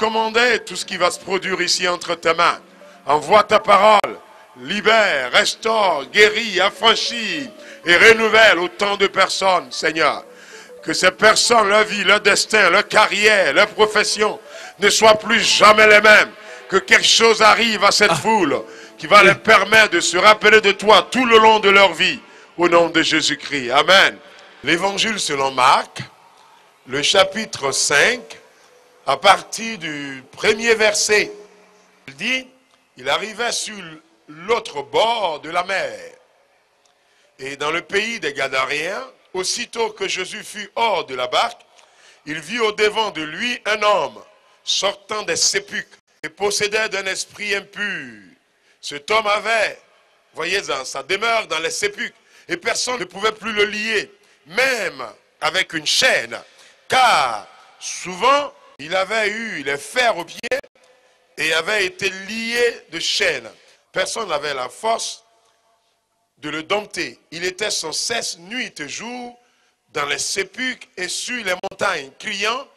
commander tout ce qui va se produire ici entre tes mains. Envoie ta parole, libère, restaure, guérit, affranchit et renouvelle autant de personnes, Seigneur. Que ces personnes, leur vie, leur destin, leur carrière, leur profession ne soient plus jamais les mêmes. Que quelque chose arrive à cette foule qui va leur permettre de se rappeler de toi tout le long de leur vie. Au nom de Jésus-Christ. Amen. L'évangile selon Marc, le chapitre 5, à partir du premier verset. Il dit, il arrivait sur l'autre bord de la mer. Et dans le pays des Gadaréens, aussitôt que Jésus fut hors de la barque, il vit au-devant de lui un homme sortant des sépulcres et possédait d'un esprit impur. Cet homme avait, voyez, sa demeure dans les sépulcres, et personne ne pouvait plus le lier, même avec une chaîne, car souvent il avait eu les fers aux pieds et avait été lié de chaînes. Personne n'avait la force de le dompter. Il était sans cesse, nuit et jour, dans les sépulcres et sur les montagnes, criant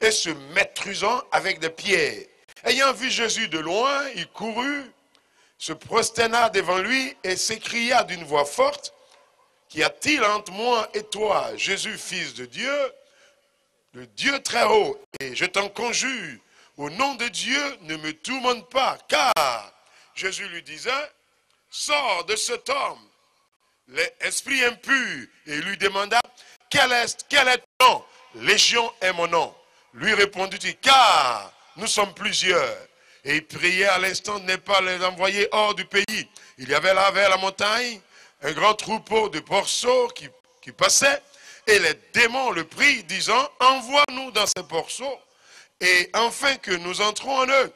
et se maîtrisant avec des pierres. Ayant vu Jésus de loin, il courut, se prosterna devant lui et s'écria d'une voix forte, qu'y a-t-il entre moi et toi, Jésus, fils de Dieu, le Dieu très haut, et je t'en conjure, au nom de Dieu, ne me tourmente pas, car Jésus lui disait, sors de cet homme, l'esprit impur, et il lui demanda, quel est ton nom? Légion est mon nom. Lui répondit-il, car nous sommes plusieurs. Et il priait à l'instant de ne pas les envoyer hors du pays. Il y avait là vers la montagne un grand troupeau de porceaux qui passait, et les démons le prient, disant, envoie-nous dans ces porceaux, et enfin que nous entrons en eux.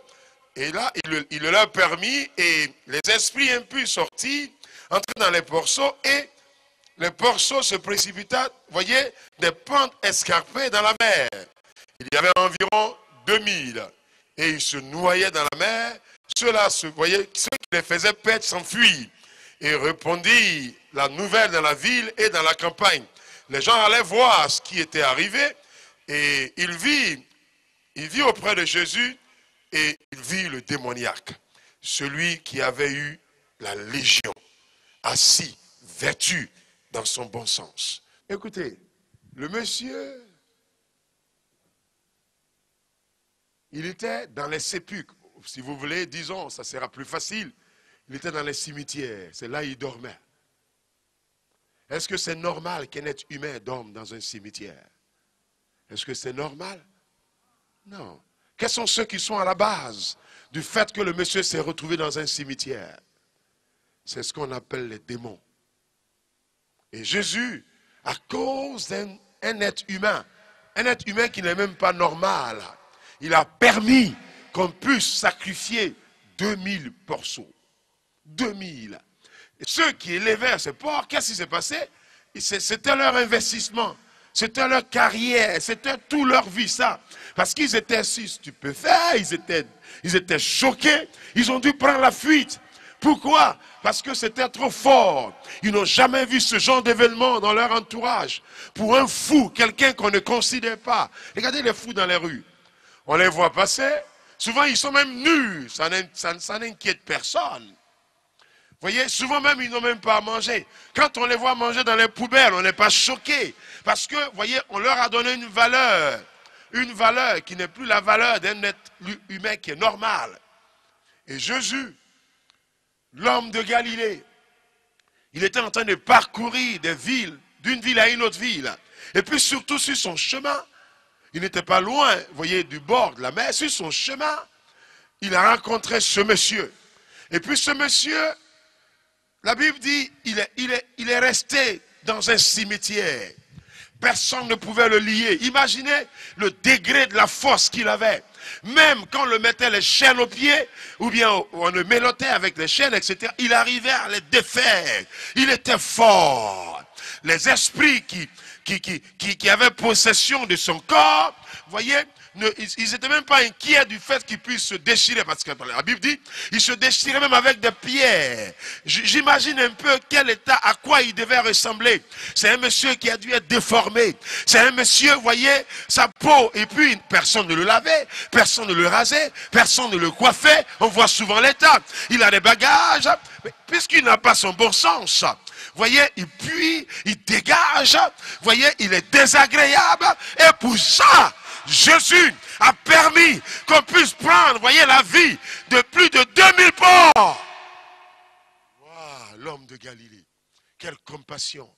Et là, il le leur permit, et les esprits impurs sortis, entrèrent dans les porceaux, et les porceaux se précipita, voyez, des pentes escarpées dans la mer. Il y avait environ 2000, et ils se noyaient dans la mer. Ceux-là, voyez, ceux qui les faisaient perdre s'enfuient. Et répondit la nouvelle dans la ville et dans la campagne. Les gens allaient voir ce qui était arrivé, et il vit auprès de Jésus, et il vit le démoniaque, celui qui avait eu la légion, assis, vêtu dans son bon sens. Écoutez, le monsieur, il était dans les sépulcres. Si vous voulez, disons, ça sera plus facile. Il était dans les cimetières, c'est là il dormait. Est-ce que c'est normal qu'un être humain dorme dans un cimetière? Est-ce que c'est normal? Non. Quels sont ceux qui sont à la base du fait que le monsieur s'est retrouvé dans un cimetière? C'est ce qu'on appelle les démons. Et Jésus, à cause d'un être humain qui n'est même pas normal, il a permis qu'on puisse sacrifier 2000 porceaux. 2000. Et ceux qui élevaient ces porcs, qu'est-ce qui s'est passé? C'était leur investissement, c'était leur carrière, c'était toute leur vie, ça. Parce qu'ils étaient si stupéfaits, ils étaient choqués, ils ont dû prendre la fuite. Pourquoi? Parce que c'était trop fort. Ils n'ont jamais vu ce genre d'événement dans leur entourage. Pour un fou, quelqu'un qu'on ne considère pas. Regardez les fous dans les rues. On les voit passer. Souvent, ils sont même nus. Ça n'inquiète personne. Vous voyez, souvent même, ils n'ont même pas à manger. Quand on les voit manger dans les poubelles, on n'est pas choqué. Parce que, vous voyez, on leur a donné une valeur qui n'est plus la valeur d'un être humain qui est normal. Et Jésus, l'homme de Galilée, il était en train de parcourir des villes, d'une ville à une autre ville. Et puis surtout sur son chemin, il n'était pas loin, vous voyez, du bord de la mer. Sur son chemin, il a rencontré ce monsieur. Et puis ce monsieur, la Bible dit, il est resté dans un cimetière. Personne ne pouvait le lier. Imaginez le degré de la force qu'il avait. Même quand on le mettait les chaînes aux pieds, ou bien on le mélottait avec les chaînes, etc., il arrivait à les défaire. Il était fort. Les esprits qui avaient possession de son corps, voyez, ils n'étaient même pas inquiets du fait qu'ils puissent se déchirer. Parce que la Bible dit, ils se déchiraient même avec des pierres. J'imagine un peu quel état, à quoi il devait ressembler. C'est un monsieur qui a dû être déformé. C'est un monsieur, vous voyez, sa peau. Et puis, personne ne le lavait, personne ne le rasait, personne ne le coiffait. On voit souvent l'état. Il a des bagages, puisqu'il n'a pas son bon sens. Voyez, il pue, il dégage. Voyez, il est désagréable. Et pour ça, Jésus a permis qu'on puisse prendre, voyez, la vie de plus de 2000 pauvres. Wow, l'homme de Galilée. Quelle compassion.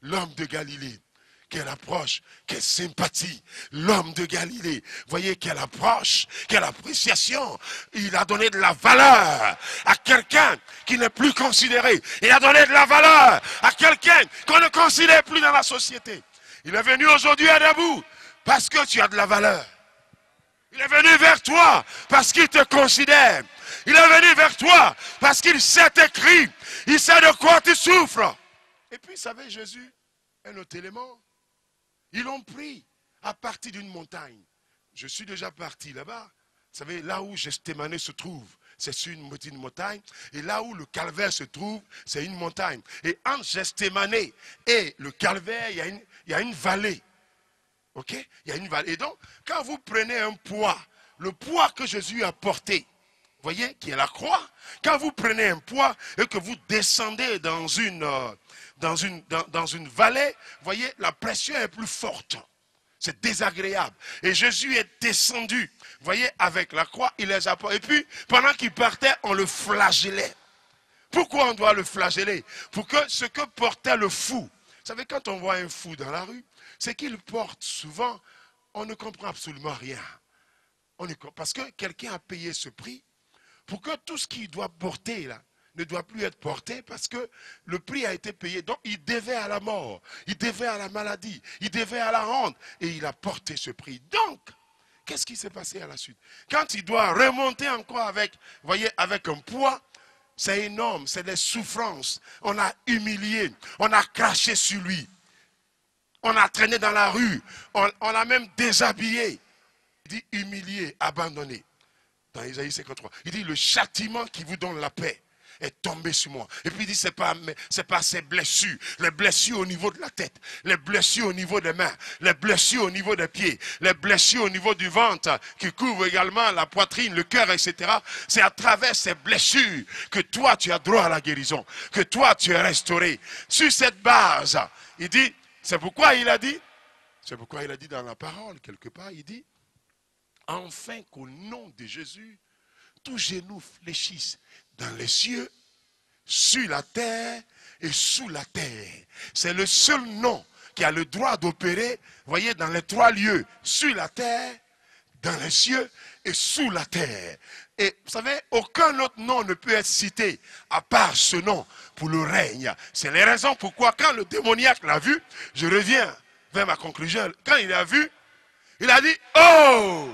L'homme de Galilée. Quelle approche, quelle sympathie. L'homme de Galilée, voyez quelle approche, quelle appréciation. Il a donné de la valeur à quelqu'un qui n'est plus considéré. Il a donné de la valeur à quelqu'un qu'on ne considère plus dans la société. Il est venu aujourd'hui à debout parce que tu as de la valeur. Il est venu vers toi parce qu'il te considère. Il est venu vers toi parce qu'il sait écrit. Il sait de quoi tu souffres. Et puis, vous savez, Jésus, un autre élément. Ils l'ont pris à partir d'une montagne. Je suis déjà parti là-bas. Vous savez, là où Gethsémane se trouve, c'est sur une petite montagne. Et là où le calvaire se trouve, c'est une montagne. Et entre Gethsémane et le calvaire, il y a une vallée. Ok? Il y a une vallée. Et donc, quand vous prenez un poids, le poids que Jésus a porté, vous voyez, qui est la croix, quand vous prenez un poids et que vous descendez dans une vallée, vous voyez, la pression est plus forte. C'est désagréable. Et Jésus est descendu, vous voyez, avec la croix, il les a portés. Et puis, pendant qu'il partait, on le flagellait. Pourquoi on doit le flageller? Pour que ce que portait le fou. Vous savez, quand on voit un fou dans la rue, c'est qu'il porte souvent, on ne comprend absolument rien. Parce que quelqu'un a payé ce prix pour que tout ce qu'il doit porter là, ne doit plus être porté parce que le prix a été payé. Donc il devait à la mort, il devait à la maladie, il devait à la honte et il a porté ce prix. Donc, qu'est-ce qui s'est passé à la suite? Quand il doit remonter encore avec, voyez, avec un poids, c'est énorme, c'est des souffrances. On a humilié, on a craché sur lui, on a traîné dans la rue, on l'a même déshabillé. Il dit humilié, abandonné. Dans Isaïe 53, il dit le châtiment qui vous donne la paix est tombé sur moi. Et puis il dit c'est pas ces blessures, les blessures au niveau de la tête, les blessures au niveau des mains, les blessures au niveau des pieds, les blessures au niveau du ventre qui couvrent également la poitrine, le cœur, etc. C'est à travers ces blessures que toi tu as droit à la guérison, que toi tu es restauré. Sur cette base, il dit, c'est pourquoi il a dit dans la parole quelque part, il dit enfin qu'au nom de Jésus, tous genoux fléchissent dans les cieux, sur la terre et sous la terre. C'est le seul nom qui a le droit d'opérer, voyez, dans les trois lieux, sur la terre, dans les cieux et sous la terre. Et vous savez, aucun autre nom ne peut être cité à part ce nom pour le règne. C'est les raisons pourquoi quand le démoniaque l'a vu, je reviens vers ma conclusion, quand il l'a vu, il a dit, oh!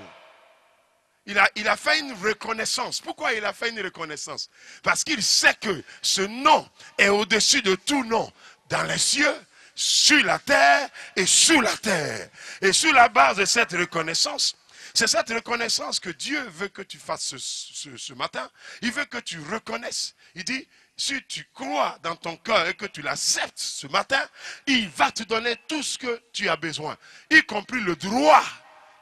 Il a fait une reconnaissance. Pourquoi il a fait une reconnaissance? Parce qu'il sait que ce nom est au-dessus de tout nom. Dans les cieux, sur la terre et sous la terre. Et sur la base de cette reconnaissance, c'est cette reconnaissance que Dieu veut que tu fasses ce matin. Il veut que tu reconnaisses. Il dit, si tu crois dans ton cœur et que tu l'acceptes ce matin, il va te donner tout ce que tu as besoin, y compris le droit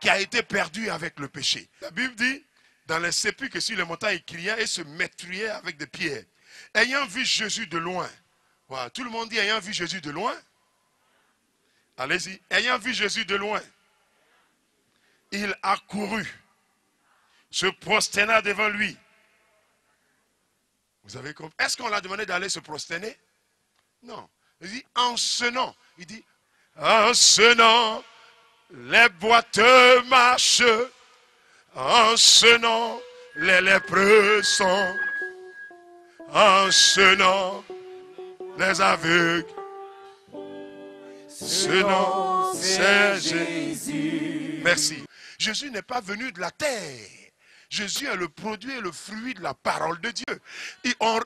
qui a été perdu avec le péché. La Bible dit, dans les sépulcres sur les montagnes, il criait et se meurtriait avec des pierres. Ayant vu Jésus de loin, voilà, tout le monde dit ayant vu Jésus de loin. Allez-y, ayant vu Jésus de loin, il a couru, se prosterna devant lui. Vous avez compris? Est-ce qu'on l'a demandé d'aller se prosterner? Non. Il dit en ce nom. Il dit en ce nom. Les boiteux marchent, en ce nom, les lépreux sont, en ce nom, les aveugles. Ce nom, c'est Jésus. Merci. Jésus n'est pas venu de la terre. Jésus est le produit et le fruit de la parole de Dieu.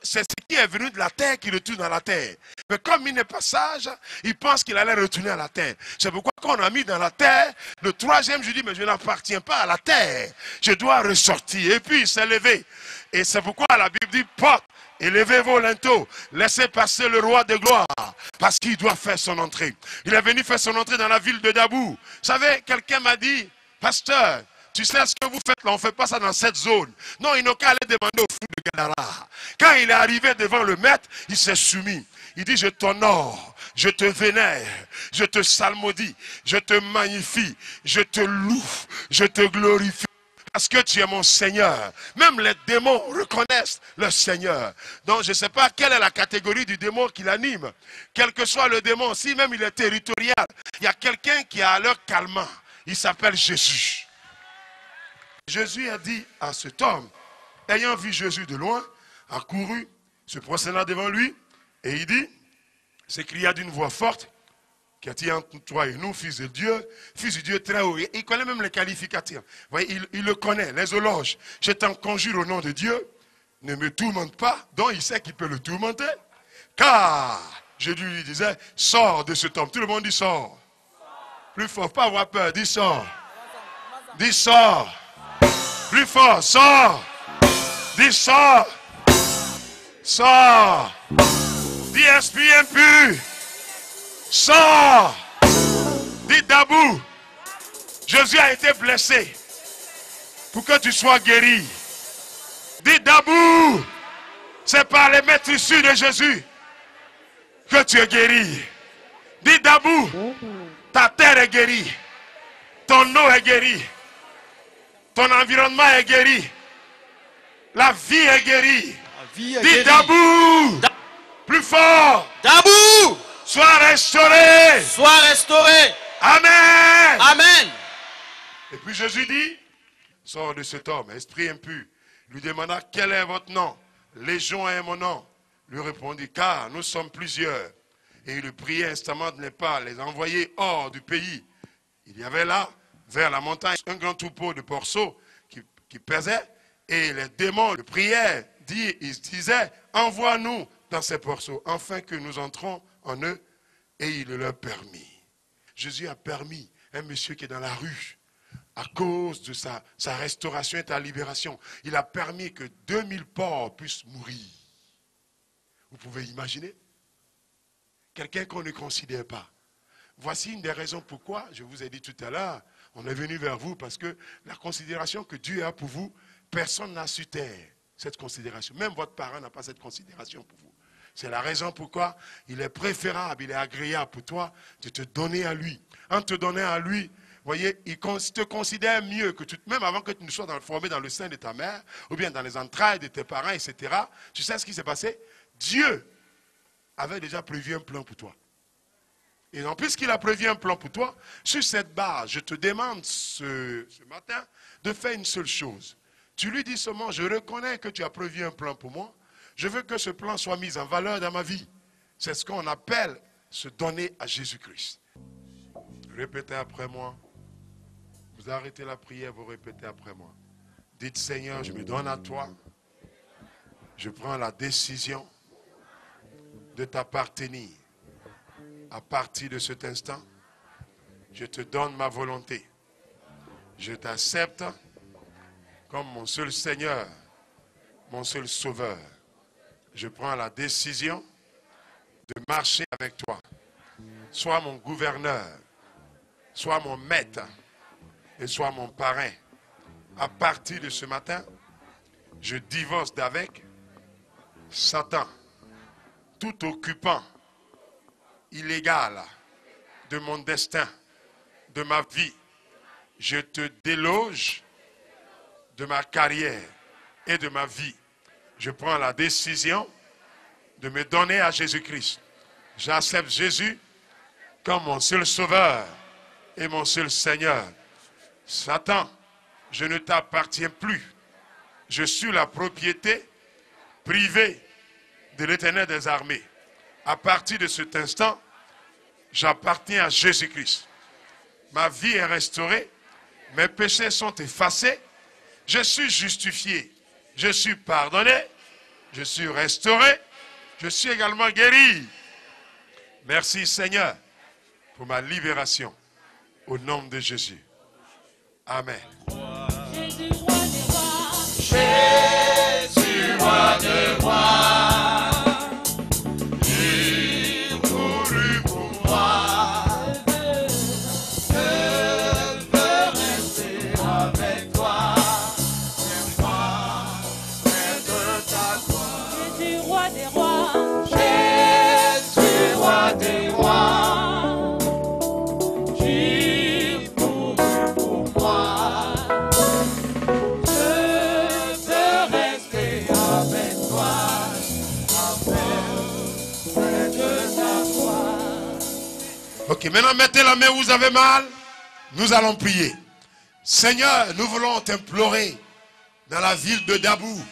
C'est ce qui est venu de la terre qui retourne à la terre. Mais comme il n'est pas sage, il pense qu'il allait retourner à la terre. C'est pourquoi quand on a mis dans la terre, le troisième, je dis, mais je n'appartiens pas à la terre. Je dois ressortir. Et puis il s'est levé. Et c'est pourquoi la Bible dit, porte, élevez vos linteaux, laissez passer le roi de gloire, parce qu'il doit faire son entrée. Il est venu faire son entrée dans la ville de Dabou. Vous savez, quelqu'un m'a dit, pasteur, tu sais ce que vous faites là, on ne fait pas ça dans cette zone. Non, ils n'ont qu'à aller demander au fou de Gadara. Quand il est arrivé devant le maître, il s'est soumis. Il dit, je t'honore, je te vénère, je te salmodie, je te magnifie, je te loue, je te glorifie. Parce que tu es mon Seigneur. Même les démons reconnaissent le Seigneur. Donc je ne sais pas quelle est la catégorie du démon qui l'anime. Quel que soit le démon, si même il est territorial, il y a quelqu'un qui a à l'heure calmant. Il s'appelle Jésus. Jésus a dit à cet homme, ayant vu Jésus de loin, a couru, se prosternant devant lui, et il dit, s'écria d'une voix forte, qui a dit entre toi et nous, fils de Dieu, fils de Dieu très haut. Il connaît même les qualificatifs. Vous voyez, il le connaît, les éloges. Je t'en conjure au nom de Dieu, ne me tourmente pas, donc il sait qu'il peut le tourmenter. Car, Jésus lui disait, sors de cet homme. Tout le monde dit sors. Plus fort, pas avoir peur, dis sors. Dis sors. Plus fort, sors. Dis sors. Sors. Dis esprit impur. Sors. Dis Dabou. Jésus a été blessé pour que tu sois guéri. Dis Dabou. C'est par les maîtres issus de Jésus que tu es guéri. Dis Dabou. Ta terre est guérie. Ton eau est guérie. Ton environnement est guéri. La vie est guérie. Dis Dabou. Plus fort. Dabou. Sois restauré. Sois restauré. Amen. Amen. Et puis Jésus dit, sors de cet homme, esprit impur. Il lui demanda, quel est votre nom? Légion est mon nom. Lui répondit, car nous sommes plusieurs. Et il le priait instamment de ne pas les envoyer hors du pays. Il y avait là, vers la montagne, un grand troupeau de porceaux qui pesait. Et les démons le priaient, ils disaient, envoie-nous dans ces porceaux, afin que nous entrons en eux. Et il le leur permit. Jésus a permis un monsieur qui est dans la rue, à cause de sa restauration et sa libération. Il a permis que 2000 porcs puissent mourir. Vous pouvez imaginer? Quelqu'un qu'on ne considère pas. Voici une des raisons pourquoi, je vous ai dit tout à l'heure, on est venu vers vous parce que la considération que Dieu a pour vous, personne n'a su taire cette considération. Même votre parent n'a pas cette considération pour vous. C'est la raison pourquoi il est préférable, il est agréable pour toi de te donner à lui. En te donnant à lui, voyez, il te considère mieux que tu, même avant que tu ne sois formé dans le sein de ta mère, ou bien dans les entrailles de tes parents, etc. Tu sais ce qui s'est passé? Dieu avait déjà prévu un plan pour toi. Et en plus qu'il a prévu un plan pour toi, sur cette base, je te demande ce matin de faire une seule chose. Tu lui dis seulement, je reconnais que tu as prévu un plan pour moi. Je veux que ce plan soit mis en valeur dans ma vie. C'est ce qu'on appelle se donner à Jésus-Christ. Répétez après moi. Vous arrêtez la prière, vous répétez après moi. Dites, Seigneur, je me donne à toi. Je prends la décision de t'appartenir. À partir de cet instant, je te donne ma volonté. Je t'accepte comme mon seul Seigneur, mon seul Sauveur. Je prends la décision de marcher avec toi. Sois mon gouverneur, sois mon maître et sois mon parrain. À partir de ce matin, je divorce d'avec Satan, tout occupant illégal de mon destin, de ma vie. Je te déloge de ma carrière et de ma vie. Je prends la décision de me donner à Jésus-Christ. J'accepte Jésus comme mon seul sauveur et mon seul Seigneur. Satan, je ne t'appartiens plus. Je suis la propriété privée de l'Éternel des armées. À partir de cet instant, j'appartiens à Jésus-Christ. Ma vie est restaurée, mes péchés sont effacés Je suis justifié. Je suis pardonné. Je suis restauré. Je suis également guéri. Merci Seigneur pour ma libération. Au nom de Jésus. Amen. Jésus, roi des rois. Il mourut pour moi. Je veux rester avec toi. J'aime-moi près de ta croix. Jésus, roi des rois. Jésus, roi des rois. Ok, maintenant mettez la main où vous avez mal. Nous allons prier. Seigneur, nous voulons t'implorer dans la ville de Dabou.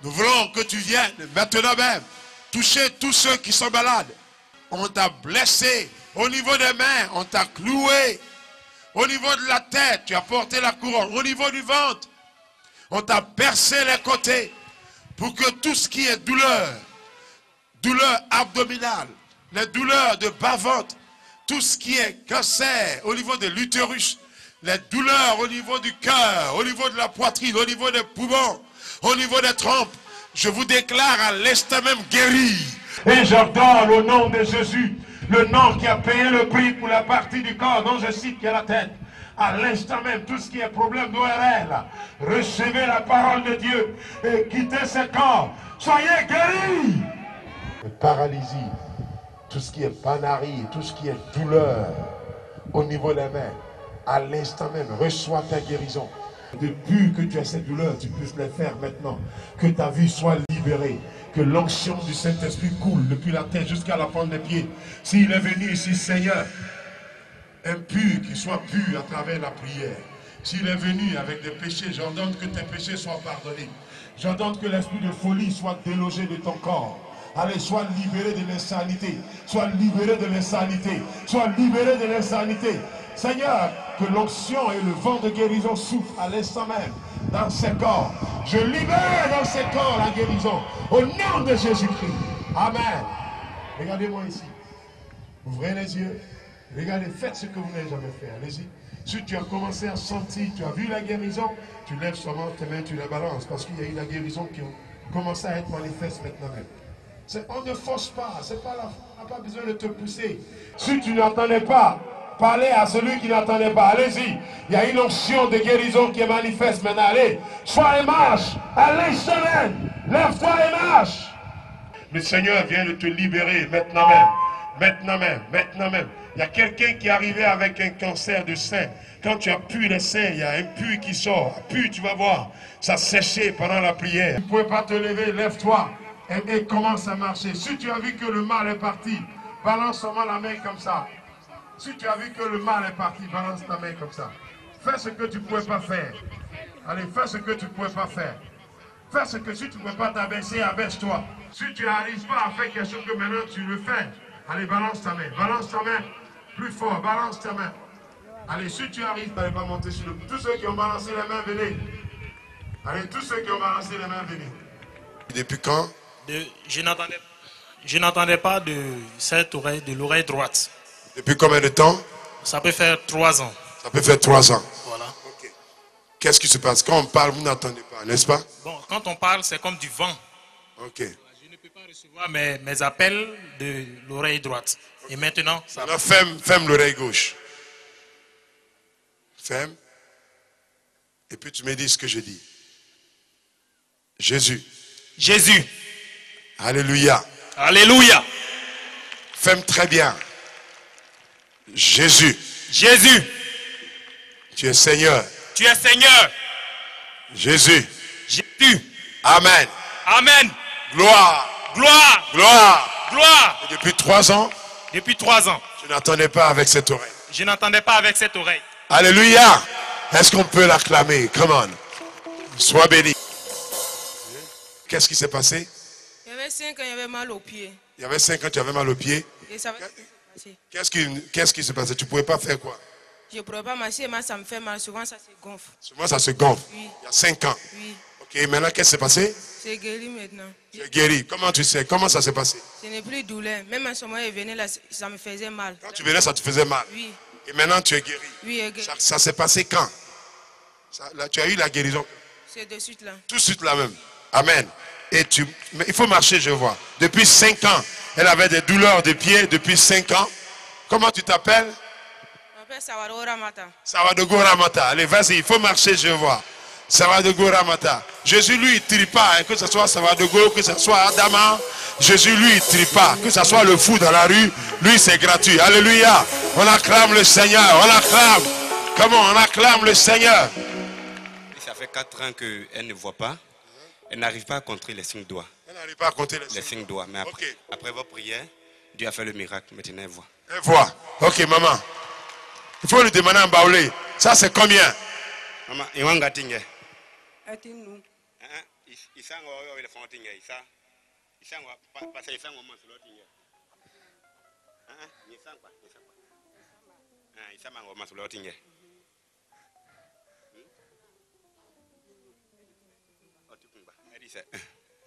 Nous voulons que tu viennes maintenant même toucher tous ceux qui sont malades. On t'a blessé au niveau des mains, on t'a cloué. Au niveau de la tête, tu as porté la couronne. Au niveau du ventre, on t'a percé les côtés pour que tout ce qui est douleur, douleur abdominale, les douleurs de bas-ventre, tout ce qui est cancer au niveau de l'utérus, les douleurs au niveau du cœur, au niveau de la poitrine, au niveau des poumons, au niveau des trompes, je vous déclare à l'instant même guéri. Et j'ordonne au nom de Jésus, le nom qui a payé le prix pour la partie du corps dont je cite qui est la tête. À l'instant même, tout ce qui est problème d'ORL, recevez la parole de Dieu et quittez ce corps. Soyez guéris. Paralysie. Tout ce qui est panarie, tout ce qui est douleur au niveau des mains, à l'instant même, reçois ta guérison. Depuis que tu as cette douleur, tu puisses les faire maintenant. Que ta vie soit libérée. Que l'onction du Saint-Esprit coule depuis la tête jusqu'à la pointe des pieds. S'il est venu ici, Seigneur, impur, qu'il soit pur à travers la prière. S'il est venu avec des péchés, j'ordonne que tes péchés soient pardonnés. J'ordonne que l'esprit de folie soit délogé de ton corps. Allez, sois libéré de l'insanité. Sois libéré de l'insanité. Sois libéré de l'insanité. Seigneur, que l'onction et le vent de guérison soufflent à l'instant même dans ces corps. Je libère dans ces corps la guérison. Au nom de Jésus-Christ. Amen. Regardez-moi ici. Ouvrez les yeux. Regardez, faites ce que vous n'avez jamais fait. Allez-y. Si tu as commencé à sentir, tu as vu la guérison, tu lèves seulement tes mains, tu les balances. Parce qu'il y a eu la guérison qui a commencé à être manifeste maintenant même. On ne force pas, on n'a pas besoin de te pousser. Si tu n'entendais pas, parlez à celui qui n'entendait pas. Allez-y, il y a une onction de guérison qui est manifeste maintenant. Allez, sois et marche, à l'instant même, lève-toi et marche. Le Seigneur vient de te libérer maintenant même, maintenant même, maintenant même. Il y a quelqu'un qui est arrivé avec un cancer de sein. Quand tu as pu les seins, il y a un puits qui sort. Puis tu vas voir, ça séché pendant la prière. Tu ne pouvais pas te lever, lève-toi. Et commence à marcher. Si tu as vu que le mal est parti, balance seulement la main comme ça. Si tu as vu que le mal est parti, balance ta main comme ça. Fais ce que tu ne pouvais pas faire. Allez, fais ce que tu ne pouvais pas faire. Fais ce que si tu ne pouvais pas t'abaisser, abaisse-toi. Si tu n'arrives pas à faire quelque chose que maintenant tu le fais, allez, balance ta main. Balance ta main. Plus fort, balance ta main. Allez, si tu arrives, tu n'allez pas monter sur le... Tous ceux qui ont balancé les mains, venez. Allez, tous ceux qui ont balancé les mains, venez. Depuis quand? Je n'entendais pas de cette oreille, de l'oreille droite. Depuis combien de temps? Ça peut faire 3 ans. Ça peut faire 3 ans. Voilà. Okay. Qu'est-ce qui se passe? Quand on parle, vous n'entendez pas, n'est-ce pas? Bon, quand on parle, c'est comme du vent. Ok. Je ne peux pas recevoir mes appels de l'oreille droite. Et maintenant, ça va. Ferme l'oreille gauche. Ferme. Et puis tu me dis ce que je dis. Jésus. Jésus. Alléluia. Alléluia. Ferme très bien. Jésus. Jésus. Tu es Seigneur. Tu es Seigneur. Jésus. Jésus. Amen. Amen. Gloire. Gloire. Gloire. Gloire. Et depuis 3 ans. Depuis 3 ans. Je n'entendais pas avec cette oreille. Je n'entendais pas avec cette oreille. Alléluia. Est-ce qu'on peut l'acclamer? Come on. Sois béni. Qu'est-ce qui s'est passé? Il y avait 5 ans, il y avait mal aux pieds. Il y avait 5 ans, tu avais mal aux pieds. Et ça va... Qu'est-ce qui se passait? Tu ne pouvais pas faire quoi? Je ne pourrais pas marcher, mais ça me fait mal. Souvent, ça se gonfle. Souvent, ça se gonfle. Oui. Il y a 5 ans. Oui. Ok, maintenant, qu'est-ce qui s'est passé? C'est guéri maintenant. Tu es guéri. Comment tu sais? Comment ça s'est passé? Ce n'est plus douleur. Même à ce moment où il venait là, ça me faisait mal. Quand tu venais, ça te faisait mal. Oui. Et maintenant, tu es guéri. Oui, guéri. Ça s'est passé quand? Là, tu as eu la guérison? C'est de suite là. Tout de suite là même. Amen. Mais il faut marcher, je vois. Depuis 5 ans, elle avait des douleurs de pieds depuis 5 ans. Comment tu t'appelles? Je m'appelle Sawado Ramata. Savadogo Ramata. Allez, vas-y, il faut marcher, je vois. Savadogo Ramata. Jésus, lui, il ne trie pas. Hein, que ce soit Savadogo, que ce soit Adama. Jésus, lui, il ne trie pas. Que ce soit le fou dans la rue, lui, c'est gratuit. Alléluia. On acclame le Seigneur. On acclame. Comment on acclame le Seigneur? Ça fait 4 ans qu'elle ne voit pas. Elle n'arrive pas à compter les 5 doigts. Elle n'arrive pas à compter les 5 doigts. Mais après vos prières, Dieu a fait le miracle. Maintenant, elle voit. Elle voit. Ok, maman. Il faut lui demander en baoulé. Ça, c'est combien? Maman, il va en tingue.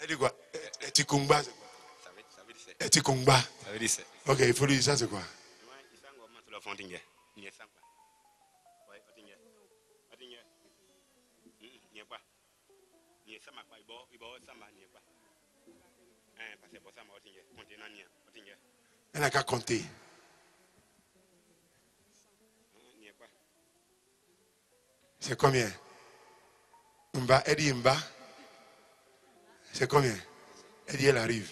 Elle dit quoi? Etikungba, c'est quoi? Etikungba. Ça veut dire c'est. Ok, il faut lui dire ça, c'est quoi? Elle n'a qu'à compter. C'est combien? Mba, elle dit Mba. C'est combien? Elle dit elle arrive.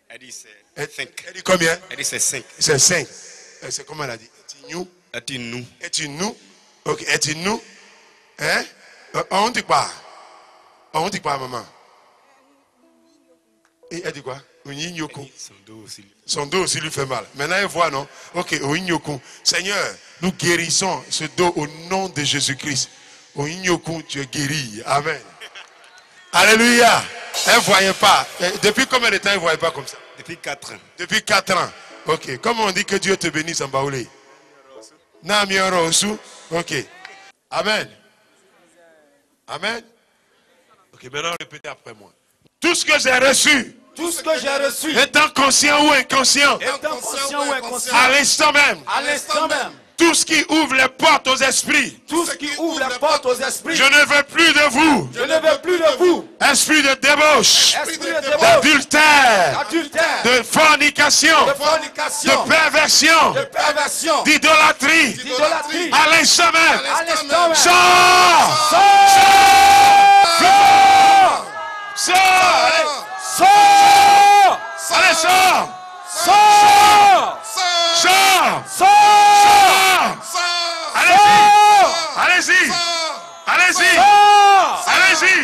Elle dit c'est 5. Elle dit combien? Elle dit c'est 5. C'est 5. C'est comment elle a dit? Est-il-nous? Est-il-nous? Ok, est-il-nous? Hein? On dit quoi? On dit quoi, maman? Et elle dit quoi? Son dos aussi lui fait mal. Maintenant, elle voit, non? Ok, Seigneur, nous guérissons ce dos au nom de Jésus-Christ. Tu es guéri. Amen. Alléluia. Elle ne voyait pas. Depuis combien de temps elle ne voyait pas comme ça? Depuis 4 ans. Depuis 4 ans. Ok. Comment on dit que Dieu te bénisse en Baoulé? Ok. Amen. Amen. Ok, maintenant répétez après moi. Tout ce que j'ai reçu. Tout ce que j'ai reçu. Étant conscient ou inconscient. Étant conscient ou inconscient. À l'instant même. À l'instant même. Tout ce qui ouvre les portes aux esprits. Tout ce qui ouvre les portes aux esprits. Je ne veux plus de vous. Je ne veux plus de vous. Esprit de débauche. Esprit de débauche. D'adultère. De fornication. De fornication. De perversion. De perversion. D'idolâtrie. D'idolâtrie. À l'instant même. À l'instant même. Sors. Sors. Sors. Allez, sors. Sors. Sors. Sors. Allez-y. Allez-y. Allez-y.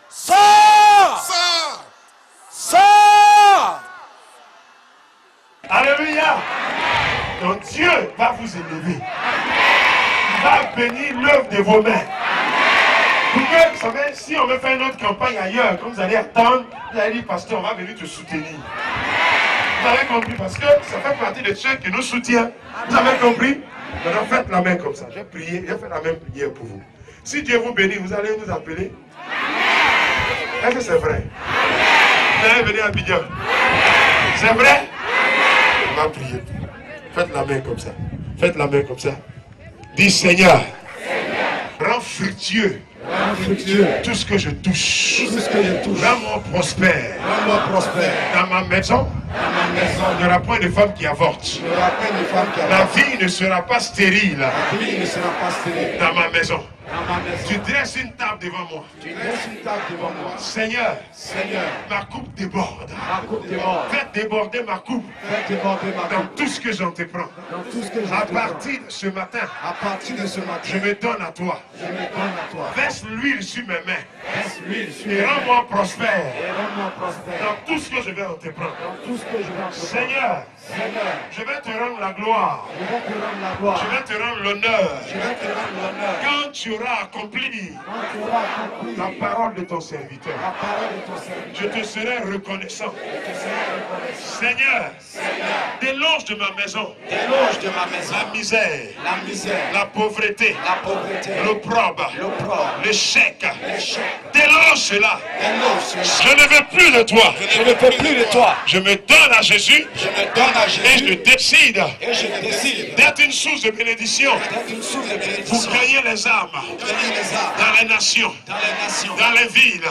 Sors. Sors. Alléluia. Donc Dieu va vous élever. Il va bénir l'œuvre de vos mains. Pour que, vous savez, si on veut faire une autre campagne ailleurs, comme vous allez attendre, vous allez dire, pasteur, on va venir te soutenir. Vous avez compris? Parce que ça fait partie de ceux qui nous soutiennent. Vous avez compris? Maintenant, faites la main comme ça. J'ai prié, j'ai fait la même prière pour vous. Si Dieu vous bénit, vous allez nous appeler. Est-ce que c'est vrai? Vous allez venir à Bidjan. C'est vrai? On va prier. Faites la main comme ça. Faites la main comme ça. Dis Seigneur, rends fructueux. Tout ce que je touche. Rends-moi prospère. Dans ma maison, il n'y aura point de femme qui avorte. La vie ne sera pas stérile. Dans ma maison. Tu dresses une table devant moi. Seigneur, ma coupe déborde. Faites déborder ma coupe. Dans tout ce que j'entreprends. À partir de ce matin, je me donne à toi. Verse l'huile sur mes mains. Et rends-moi prospère. Dans tout ce que je vais entreprendre. Seigneur, je vais te rendre la gloire. Je vais te rendre l'honneur. Quand tu auras accompli la parole de ton serviteur, je te serai reconnaissant. Seigneur, déloge de ma maison la misère, la pauvreté, l'opprobre, l'échec. Déloge cela. Je ne veux plus de toi. Je ne peux plus de toi. Je me donne à Jésus Je me donne à et Jésus je décide et je décide d'être une source de bénédiction d'être une source de pour bénédiction gagner les âmes pour gagner les âmes dans les nations, dans les nations, dans les villes, dans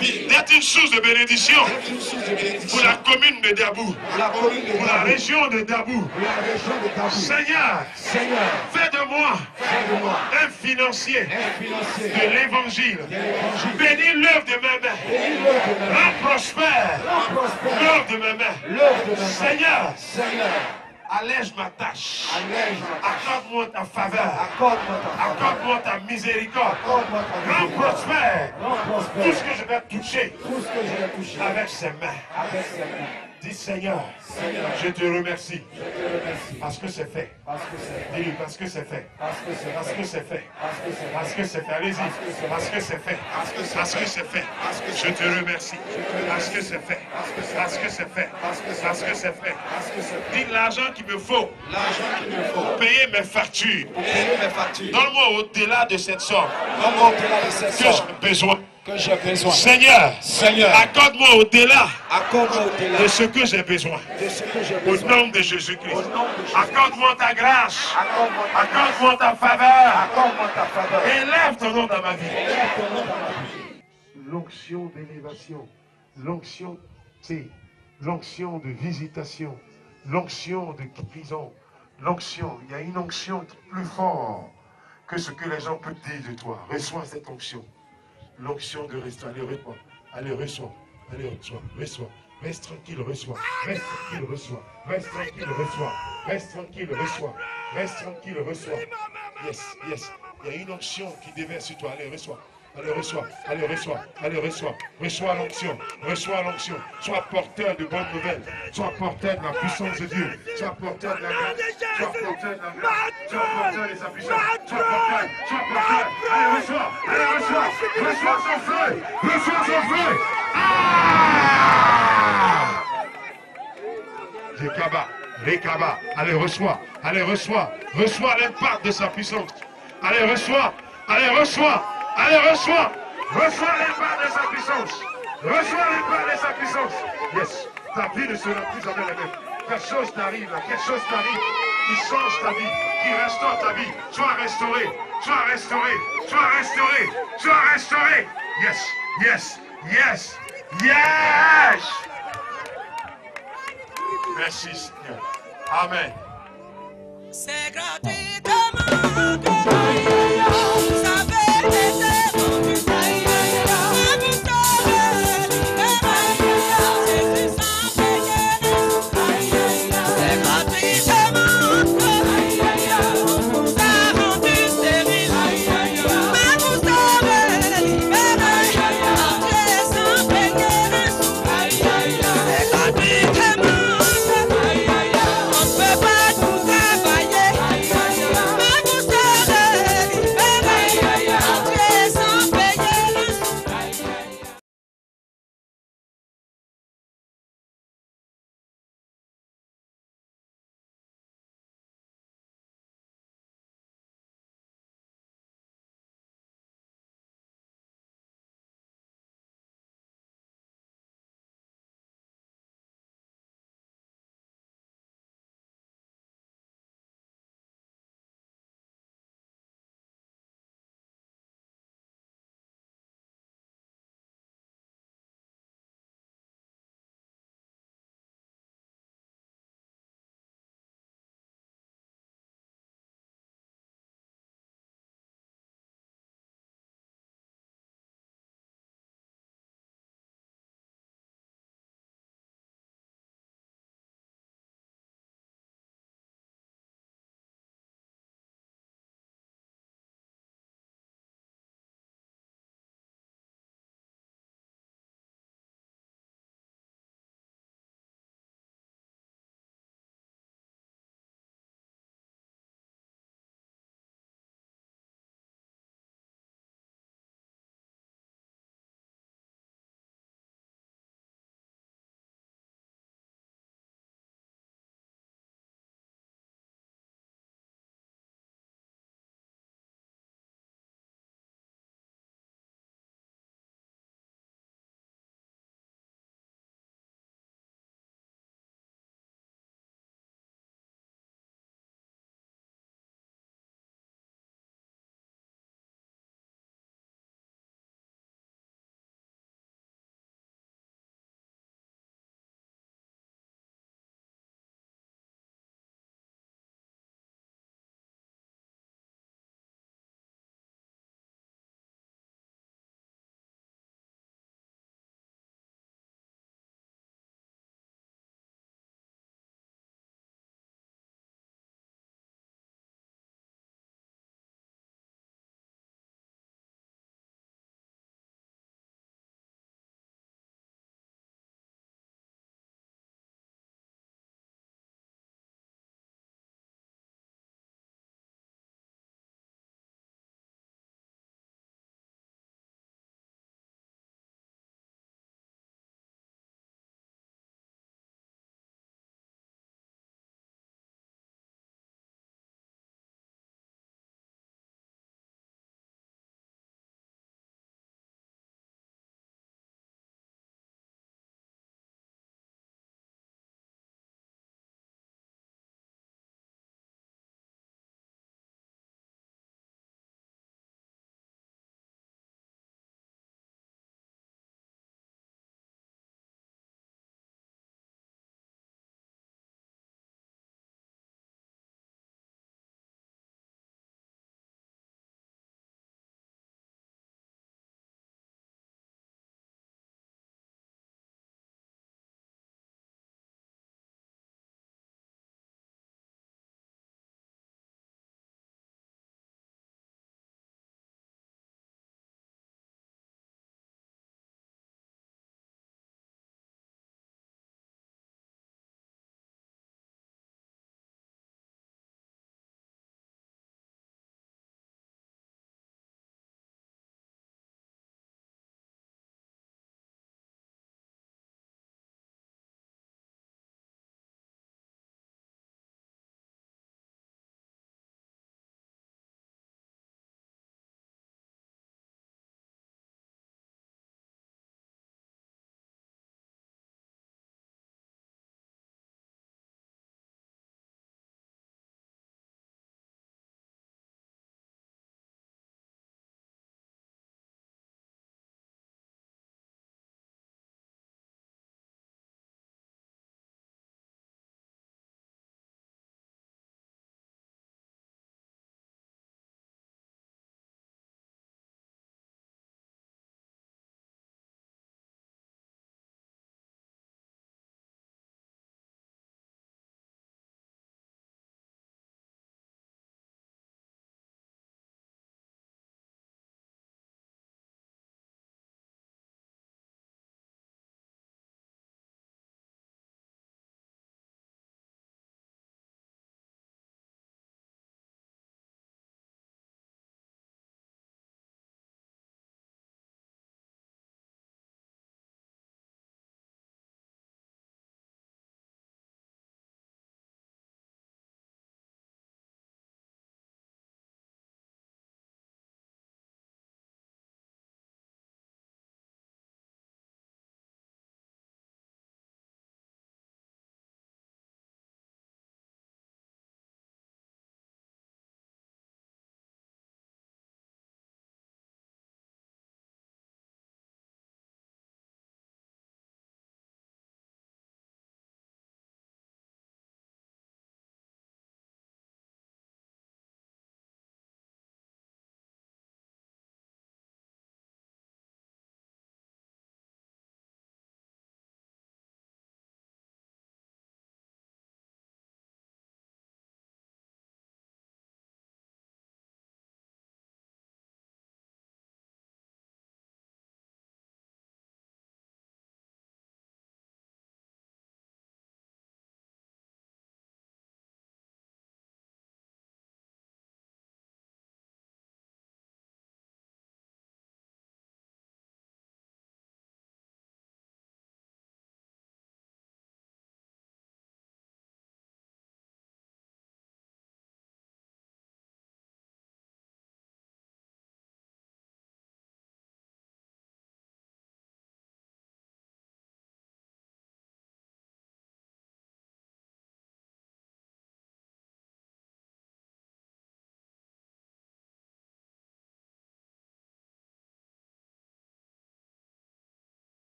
les villes, d'être une source de bénédiction d'être une source de bénédiction pour la commune de Dabou, pour la commune de pour la Dabou, région de Dabou. pour la région de Dabou. Seigneur, Seigneur, fais de moi aide-moi, un financier un financier de l'évangile. de l'évangile. Bénis l'œuvre de mes mains. Bénis l'œuvre de ma main. Rends prospère Rends prospère l'œuvre de mes mains. l'œuvre de ma main. Seigneur, Seigneur, allège ma tâche. allège ma tâche. Accorde-moi ta faveur. Accorde-moi ta faveur. Accorde-moi ta miséricorde. Accorde-moi ta Rends miséricorde. prospère Rends tout prospère ce que je vais toucher tout ce que j'ai touché avec ses mains. avec ses mains. Dis Seigneur, Seigneur, je te remercie je te remercie parce que c'est fait. parce que c'est fait, Dis-lui parce que c'est fait. parce que c'est Parce fait, que c'est fait. parce que c'est Parce que c'est fait. Allez-y. Parce que c'est fait. Parce que c'est fait. Je te remercie. Parce que c'est fait. Parce que c'est fait. Parce que c'est fait. Dis l'argent qu'il me faut l'argent qu'il me faut pour payer mes factures. pour payer mes factures. Donne-moi au-delà de cette somme Donne-moi au-delà de cette que somme j'ai besoin. que j'ai besoin. Seigneur, Seigneur, accorde-moi au-delà accorde-moi au-delà de ce que j'ai besoin. de ce que j'ai Au besoin. nom de Jésus-Christ. Au nom de Jésus. Accorde-moi ta grâce. Accorde-moi ta grâce. Accorde-moi ta faveur. Accorde-moi ta faveur. Élève ton nom dans ma vie. Élève ton nom dans ma vie. L'onction d'élévation, l'onction, c'est l'onction de visitation, l'onction de guérison, l'onction. Il y a une onction plus forte que ce que les gens peuvent dire de toi. Reçois cette onction. L'onction de rester. Allez, reçois. Allez, reçois. Allez, reçois. Reçois. Reste tranquille, reçois. Reste tranquille, reçois. Reste tranquille, reçois. Reste tranquille, reçois. Reste tranquille, reçois. Yes, yes. Il y a une onction qui déverse sur toi. Allez, reçois. Allez, reçois. Allez, reçois. Allez, reçois. Reçois l'onction. Reçois l'onction. Sois porteur de bonnes nouvelles. Sois porteur de la puissance de Dieu. Sois porteur de la grâce. Sois porteur de la grâce. Sois porteur de sa puissance. Sois porteur. Sois porteur. Allez, reçois. Allez, reçois. Reçois son feu. Reçois son feu. Ah! Rekaba. Allez, reçois. Allez, reçois. Reçois l'impact de sa puissance. Allez, reçois. Allez, reçois. Allez, reçois. Reçois l'impact de sa puissance. Reçois l'impact de sa puissance. Yes. Ta vie ne sera plus jamais la même. Quelque chose t'arrive là. Quelque chose t'arrive qui change ta vie, qui restaure ta vie. Sois restauré. Sois restauré. Sois restauré. Sois restauré. Yes. Yes. Yes. Yes. Merci Seigneur. Amen. C'est gratuitement que